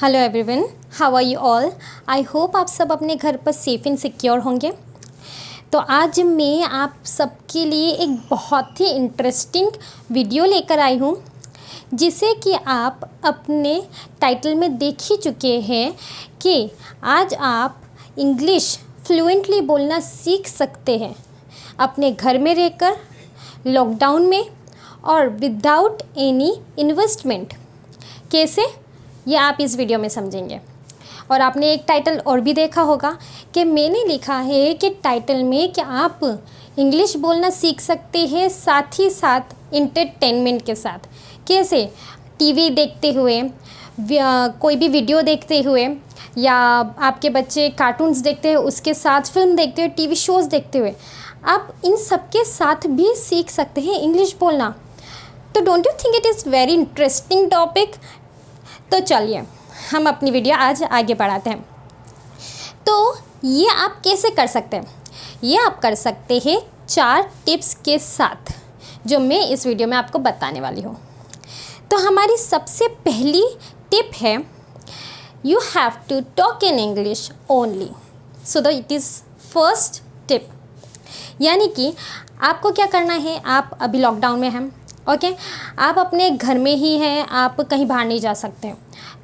Hello everyone, how are you all. I hope आप सब अपने घर पर सेफ़ एंड सिक्योर होंगे। तो आज मैं आप सबके लिए एक बहुत ही इंटरेस्टिंग वीडियो लेकर आई हूँ, जिसे कि आप अपने टाइटल में देख ही चुके हैं कि आज आप इंग्लिश फ्लुएंटली बोलना सीख सकते हैं अपने घर में रहकर, लॉकडाउन में और विदाउट एनी इन्वेस्टमेंट। कैसे, ये आप इस वीडियो में समझेंगे। और आपने एक टाइटल और भी देखा होगा कि मैंने लिखा है कि टाइटल में कि आप इंग्लिश बोलना सीख सकते हैं साथ ही साथ इंटरटेनमेंट के साथ। कैसे, टीवी देखते हुए, कोई भी वीडियो देखते हुए, या आपके बच्चे कार्टून्स देखते हैं उसके साथ, फिल्म देखते हुए, टीवी शोज़ देखते हुए, आप इन सब के साथ भी सीख सकते हैं इंग्लिश बोलना। तो don't you think it is very interesting topic. तो चलिए हम अपनी वीडियो आज आगे बढ़ाते हैं। तो ये आप कैसे कर सकते हैं? ये आप कर सकते हैं 4 टिप्स के साथ, जो मैं इस वीडियो में आपको बताने वाली हूँ। तो हमारी सबसे पहली टिप है, you have to talk in English only. So the it is first tip. यानी कि आपको क्या करना है, आप अभी लॉकडाउन में हैं, ओके, आप अपने घर में ही हैं, आप कहीं बाहर नहीं जा सकते।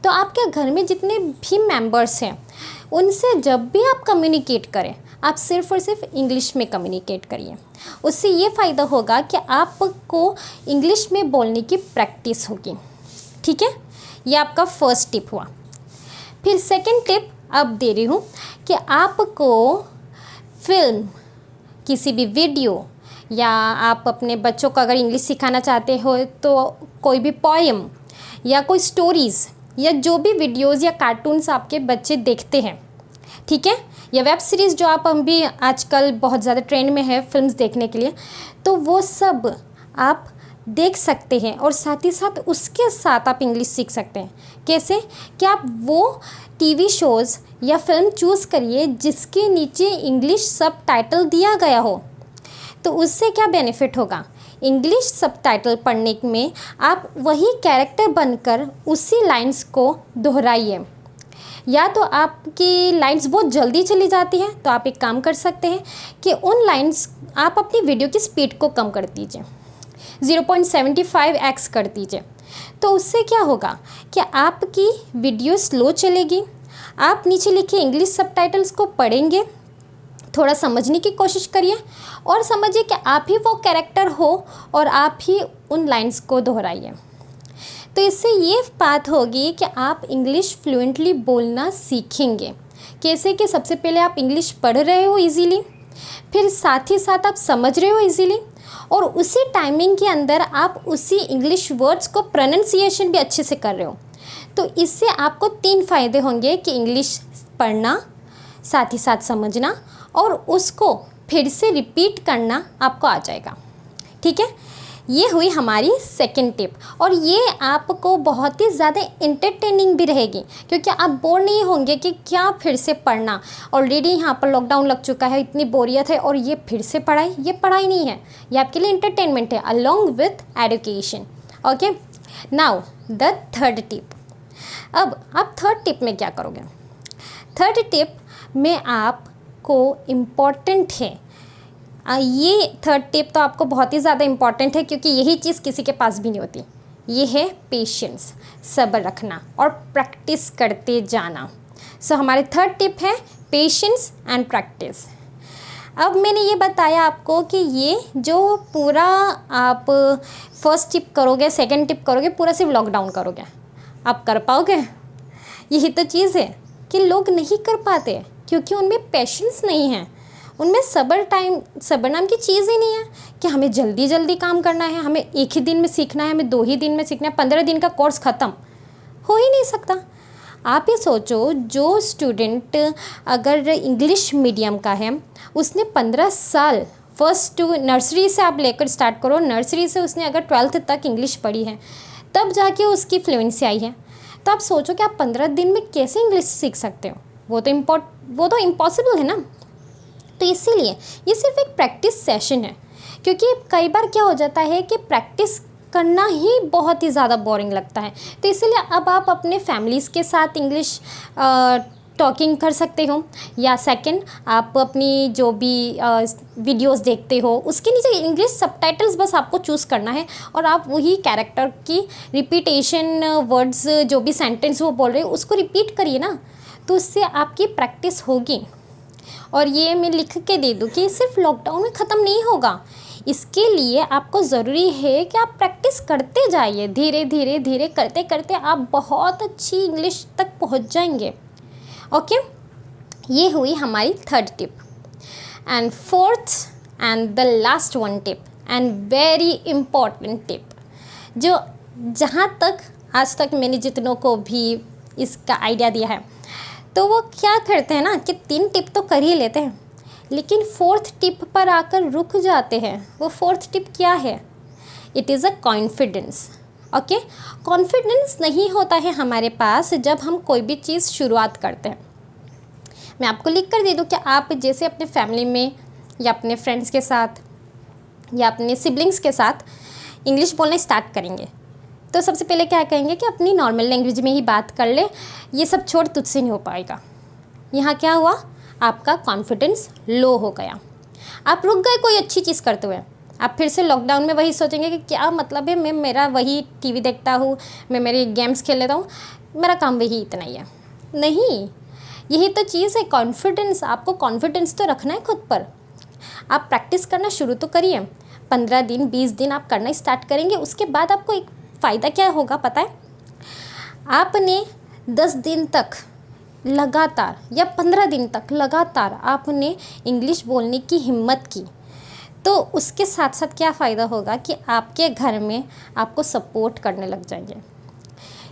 तो आपके घर में जितने भी मेंबर्स हैं उनसे जब भी आप कम्युनिकेट करें, आप सिर्फ़ और सिर्फ इंग्लिश में कम्युनिकेट करिए। उससे ये फ़ायदा होगा कि आपको इंग्लिश में बोलने की प्रैक्टिस होगी। ठीक है, ये आपका फर्स्ट टिप हुआ। फिर सेकंड टिप अब दे रही हूँ कि आपको फिल्म, किसी भी वीडियो, या आप अपने बच्चों को अगर इंग्लिश सिखाना चाहते हो तो कोई भी पोएम या कोई स्टोरीज़ या जो भी वीडियोज़ या कार्टून्स आपके बच्चे देखते हैं, ठीक है, या वेब सीरीज़ जो आप अभी आजकल बहुत ज़्यादा ट्रेंड में है फिल्म्स देखने के लिए, तो वो सब आप देख सकते हैं और साथ ही साथ उसके साथ आप इंग्लिश सीख सकते हैं। कैसे कि आप वो टीवी शोज़ या फिल्म चूज़ करिए जिसके नीचे इंग्लिश सब टाइटल दिया गया हो। तो उससे क्या बेनिफिट होगा, इंग्लिश सबटाइटल पढ़ने में आप वही कैरेक्टर बनकर उसी लाइंस को दोहराइए। या तो आपकी लाइंस बहुत जल्दी चली जाती हैं, तो आप एक काम कर सकते हैं कि उन लाइंस आप अपनी वीडियो की स्पीड को कम कर दीजिए, 0.75x कर दीजिए। तो उससे क्या होगा कि आपकी वीडियो स्लो चलेगी, आप नीचे लिखे इंग्लिश सबटाइटल्स को पढ़ेंगे, थोड़ा समझने की कोशिश करिए और समझिए कि आप ही वो कैरेक्टर हो और आप ही उन लाइंस को दोहराइए। तो इससे ये बात होगी कि आप इंग्लिश फ्लुएंटली बोलना सीखेंगे। कैसे कि सबसे पहले आप इंग्लिश पढ़ रहे हो इजीली, फिर साथ ही साथ आप समझ रहे हो इजीली, और उसी टाइमिंग के अंदर आप उसी इंग्लिश वर्ड्स को प्रोनाउंसिएशन भी अच्छे से कर रहे हो। तो इससे आपको 3 फ़ायदे होंगे कि इंग्लिश पढ़ना, साथ ही साथ समझना, और उसको फिर से रिपीट करना आपको आ जाएगा। ठीक है, ये हुई हमारी सेकंड टिप। और ये आपको बहुत ही ज़्यादा इंटरटेनिंग भी रहेगी, क्योंकि आप बोर नहीं होंगे कि क्या फिर से पढ़ना, ऑलरेडी यहाँ पर लॉकडाउन लग चुका है, इतनी बोरियत है, और ये फिर से पढ़ाई, ये पढ़ाई नहीं है, ये आपके लिए इंटरटेनमेंट है along with education. Okay, now the third tip. अब आप थर्ड टिप में क्या करोगे? थर्ड टिप में आपको इम्पॉर्टेंट है, ये थर्ड टिप तो आपको बहुत ही ज़्यादा इम्पॉर्टेंट है, क्योंकि यही चीज़ किसी के पास भी नहीं होती। ये है पेशेंस, सब्र रखना और प्रैक्टिस करते जाना। सो हमारे थर्ड टिप है पेशेंस एंड प्रैक्टिस। अब मैंने ये बताया आपको कि ये जो पूरा आप फर्स्ट टिप करोगे, सेकंड टिप करोगे, पूरा सिर्फ लॉकडाउन करोगे, आप कर पाओगे? यही तो चीज़ है कि लोग नहीं कर पाते, क्योंकि उनमें पेशेंस नहीं है, उनमें सब्र नाम की चीज़ ही नहीं है कि हमें जल्दी जल्दी काम करना है, हमें एक ही दिन में सीखना है, हमें 2 ही दिन में सीखना है, 15 दिन का कोर्स ख़त्म हो ही नहीं सकता। आप ही सोचो, जो स्टूडेंट अगर इंग्लिश मीडियम का है, उसने 15 साल फर्स्ट टू नर्सरी से आप लेकर स्टार्ट करो, नर्सरी से उसने अगर 12th तक इंग्लिश पढ़ी है, तब जाके उसकी फ्लुएंसी आई है। तो आप सोचो कि आप 15 दिन में कैसे इंग्लिश सीख सकते हो? वो तो इम्पॉसिबल है ना। तो इसीलिए ये सिर्फ एक प्रैक्टिस सेशन है, क्योंकि कई बार क्या हो जाता है कि प्रैक्टिस करना ही बहुत ही ज़्यादा बोरिंग लगता है। तो इसलिए अब आप अपने फैमिलीज़ के साथ इंग्लिश टॉकिंग कर सकते हो, या सेकंड आप अपनी जो भी वीडियोस देखते हो उसके नीचे इंग्लिश सबटाइटल्स बस आपको चूज़ करना है, और आप वही कैरेक्टर की रिपीटेशन वर्ड्स जो भी सेंटेंस वो बोल रहे हो उसको रिपीट करिए ना, तो उससे आपकी प्रैक्टिस होगी। और ये मैं लिख के दे दूँ कि सिर्फ लॉकडाउन में ख़त्म नहीं होगा, इसके लिए आपको ज़रूरी है कि आप प्रैक्टिस करते जाइए, धीरे धीरे धीरे करते करते आप बहुत अच्छी इंग्लिश तक पहुंच जाएंगे। ओके, ये हुई हमारी third tip. And fourth and the last one tip and very important tip, जो जहाँ तक आज तक मैंने जितनों को भी इसका आइडिया दिया है, तो वो क्या करते हैं ना कि 3 टिप तो कर ही लेते हैं, लेकिन फोर्थ टिप पर आकर रुक जाते हैं। वो फोर्थ टिप क्या है? It is a confidence. Okay, confidence नहीं होता है हमारे पास जब हम कोई भी चीज़ शुरुआत करते हैं। मैं आपको लिख कर दे दूँ कि आप जैसे अपने फैमिली में या अपने फ्रेंड्स के साथ या अपने सिबलिंग्स के साथ इंग्लिश बोलना स्टार्ट करेंगे, तो सबसे पहले क्या कहेंगे कि अपनी नॉर्मल लैंग्वेज में ही बात कर ले, ये सब छोड़, तुझसे नहीं हो पाएगा। यहाँ क्या हुआ? आपका कॉन्फिडेंस लो हो गया, आप रुक गए कोई अच्छी चीज़ करते हुए। आप फिर से लॉकडाउन में वही सोचेंगे कि क्या मतलब है, मैं मेरा वही टीवी देखता हूँ, मैं मेरे गेम्स खेल लेता हूँ, मेरा काम वही इतना ही है। नहीं, यही तो चीज़ है कॉन्फिडेंस। आपको कॉन्फिडेंस तो रखना है खुद पर। आप प्रैक्टिस करना शुरू तो करिए, 15 दिन 20 दिन आप करना स्टार्ट करेंगे, उसके बाद आपको एक फ़ायदा क्या होगा पता है? आपने 10 दिन तक लगातार या 15 दिन तक लगातार आपने इंग्लिश बोलने की हिम्मत की, तो उसके साथ साथ क्या फ़ायदा होगा कि आपके घर में आपको सपोर्ट करने लग जाएंगे।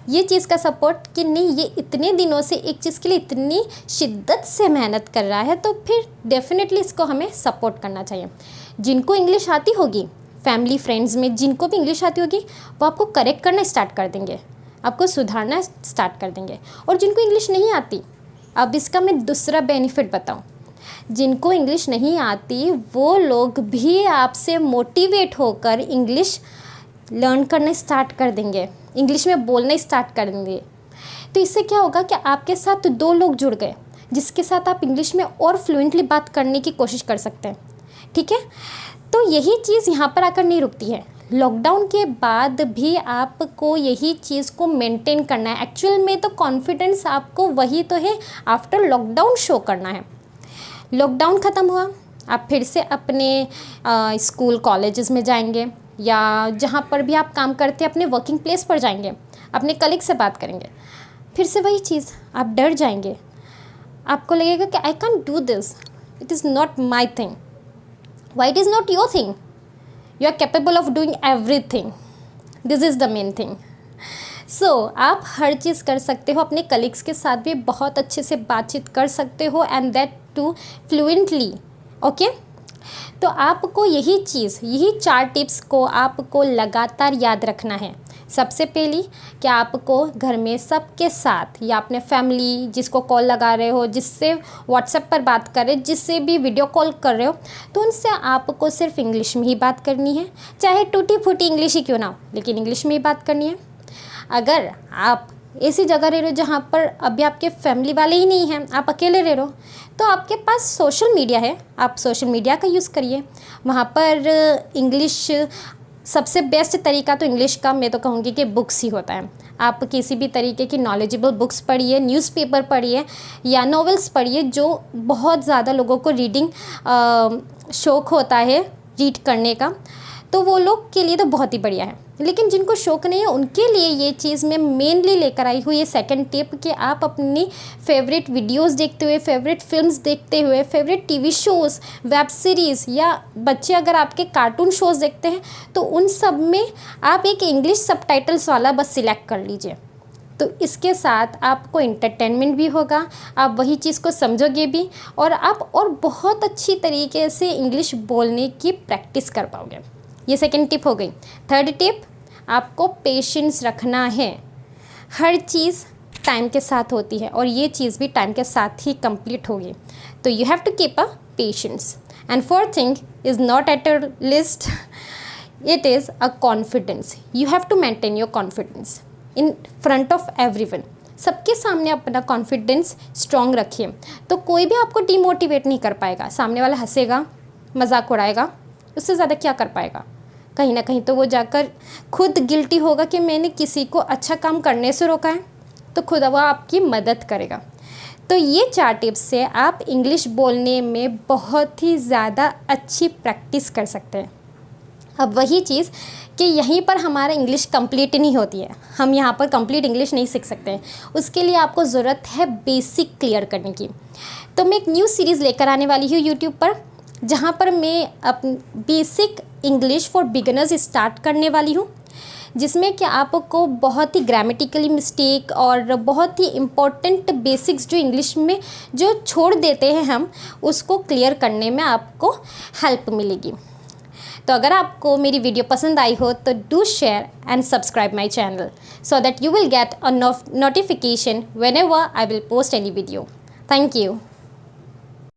ये चीज़ का सपोर्ट कि नहीं, ये इतने दिनों से एक चीज़ के लिए इतनी शिद्दत से मेहनत कर रहा है, तो फिर डेफिनेटली इसको हमें सपोर्ट करना चाहिए। जिनको इंग्लिश आती होगी, फैमिली फ्रेंड्स में जिनको भी इंग्लिश आती होगी, वो आपको करेक्ट करना स्टार्ट कर देंगे, आपको सुधारना स्टार्ट कर देंगे। और जिनको इंग्लिश नहीं आती, अब इसका मैं दूसरा बेनिफिट बताऊं, जिनको इंग्लिश नहीं आती वो लोग भी आपसे मोटिवेट होकर इंग्लिश लर्न करना स्टार्ट कर देंगे, इंग्लिश में बोलना स्टार्ट कर देंगे। तो इससे क्या होगा कि आपके साथ 2 लोग जुड़ गए जिसके साथ आप इंग्लिश में और फ्लुएंटली बात करने की कोशिश कर सकते हैं। ठीक है, तो यही चीज़ यहाँ पर आकर नहीं रुकती है। लॉकडाउन के बाद भी आपको यही चीज़ को मेंटेन करना है। एक्चुअल में तो कॉन्फिडेंस आपको वही तो है आफ्टर लॉकडाउन शो करना है। लॉकडाउन ख़त्म हुआ, आप फिर से अपने स्कूल कॉलेजेस में जाएंगे, या जहाँ पर भी आप काम करते हैं अपने वर्किंग प्लेस पर जाएंगे, अपने कलीग से बात करेंगे, फिर से वही चीज़, आप डर जाएंगे, आपको लगेगा कि I can do this, it is not my thing. Why it is not your thing? You are capable of doing everything, this is the main thing. So आप हर चीज़ कर सकते हो, अपने कलीग्स के साथ भी बहुत अच्छे से बातचीत कर सकते हो, and that too fluently. Okay, तो आपको यही 4 टिप्स को आपको लगातार याद रखना है। सबसे पहली कि आपको घर में सबके साथ या अपने फैमिली जिसको कॉल लगा रहे हो, जिससे व्हाट्सएप पर बात कर रहे हो, जिससे भी वीडियो कॉल कर रहे हो, तो उनसे आपको सिर्फ इंग्लिश में ही बात करनी है, चाहे टूटी फूटी इंग्लिश ही क्यों ना हो, लेकिन इंग्लिश में ही बात करनी है। अगर आप ऐसी जगह रह रहे हो जहाँ पर अभी आपके फैमिली वाले ही नहीं हैं, आप अकेले रह रहे हो, तो आपके पास सोशल मीडिया है, आप सोशल मीडिया का यूज़ करिए। वहाँ पर इंग्लिश सबसे बेस्ट तरीका तो इंग्लिश का मैं तो कहूँगी कि बुक्स ही होता है। आप किसी भी तरीके की नॉलेजेबल बुक्स पढ़िए, न्यूज़पेपर पढ़िए या नॉवेल्स पढ़िए, जो बहुत ज़्यादा लोगों को रीडिंग शौक़ होता है रीड करने का, तो वो लोग के लिए तो बहुत ही बढ़िया है। लेकिन जिनको शौक़ नहीं है उनके लिए ये चीज़ मैं मेनली लेकर आई हूँ, ये सेकंड टिप, कि आप अपनी फेवरेट वीडियोस देखते हुए, फेवरेट फिल्म्स देखते हुए, favourite TV shows, web series, या बच्चे अगर आपके कार्टून शोज़ देखते हैं तो उन सब में आप एक इंग्लिश सबटाइटल्स वाला बस सिलेक्ट कर लीजिए। तो इसके साथ आपको एंटरटेनमेंट भी होगा, आप वही चीज़ को समझोगे भी, और आप और बहुत अच्छी तरीके से इंग्लिश बोलने की प्रैक्टिस कर पाओगे। ये सेकंड टिप हो गई। थर्ड टिप, आपको पेशेंस रखना है। हर चीज़ टाइम के साथ होती है और ये चीज़ भी टाइम के साथ ही कंप्लीट होगी, तो you have to keep a patience. And fourth thing is not at a list, it is a confidence. You have to maintain your confidence in front of everyone. सबके सामने अपना कॉन्फिडेंस स्ट्रॉन्ग रखिए, तो कोई भी आपको डिमोटिवेट नहीं कर पाएगा. सामने वाला हंसेगा, मजाक उड़ाएगा, उससे ज़्यादा क्या कर पाएगा. कहीं ना कहीं तो वो जाकर खुद गिल्टी होगा कि मैंने किसी को अच्छा काम करने से रोका है, तो खुद वो आपकी मदद करेगा. तो ये 4 टिप्स से आप इंग्लिश बोलने में बहुत ही ज़्यादा अच्छी प्रैक्टिस कर सकते हैं. अब वही चीज़ कि यहीं पर हमारा इंग्लिश कंप्लीट नहीं होती है. हम यहाँ पर कंप्लीट इंग्लिश नहीं सीख सकते हैं. उसके लिए आपको ज़रूरत है बेसिक क्लियर करने की. तो मैं एक न्यू सीरीज़ लेकर आने वाली हूँ यूट्यूब पर, जहाँ पर मैं basic English for beginners start करने वाली हूँ, जिसमें कि आपको बहुत ही ग्रामेटिकली मिस्टेक और बहुत ही इम्पोर्टेंट बेसिक्स जो इंग्लिश में जो छोड़ देते हैं हम, उसको क्लियर करने में आपको हेल्प मिलेगी. तो अगर आपको मेरी वीडियो पसंद आई हो तो do share and subscribe my channel so that you will get a notification whenever I will post any video. Thank you.